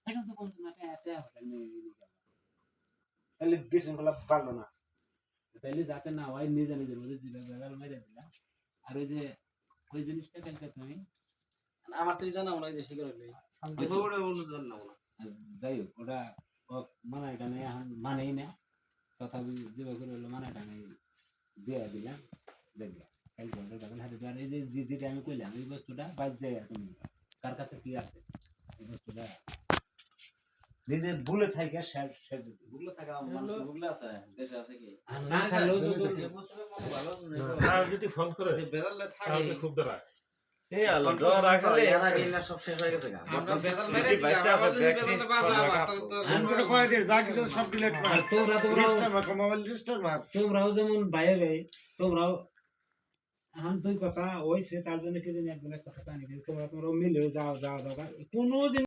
এটা তো বলতো না এতে হোটেল নিয়ে গেল তাহলে বিশৃঙ্খলা বাড়লো না। তাইলে যাতে না হয় নিজে নিজের মধ্যে দিলে বেগাল মেরে দিলা আর ওই জিনিসটা কালকে তুমি আমার তো জানা মনে হয় যে শিকার হইলো ওটা অন্য জানা না যাই হোক ওটা মানে এটা নেই এখন মানেই না তথাপি যেভাবে করে হলো মানে এটা নেই দিয়ে দিলাম দেখবে কালকে ওটা তখন হাতে আর এই যে যেটা আমি কইলাম এই বস্তুটা বাদ যায় তুমি কার কাছে কি আছে এই বস্তুটা নিজে ভুলে থাকে শেয়ার গুগলে থাকা মানুষ গুগলে আছে দেশে আছে কি না থাকলেও আর যদি ফোন করে বেজালে তাহলে থাকে খুব দাঁড়ায় এই আলো ডর রাখলে এর আগে না সব শেষ হয়ে গেছে গা আমরা বেজাল মেরে বাইসটা আছে ব্যাটারি আমি তো কয় দিন যা কিছু সব ডিলিট মার। আর তোমরা রেজিস্টার মার, মোবাইল রেজিস্টার মার। তোমরাও যেমন বাইরে তোমরাও এখন দুই কথা হয়েছে তার জন্য কি জানি একদিন একটা কথা নিয়ে তোমরাও মিলে যাও কোনো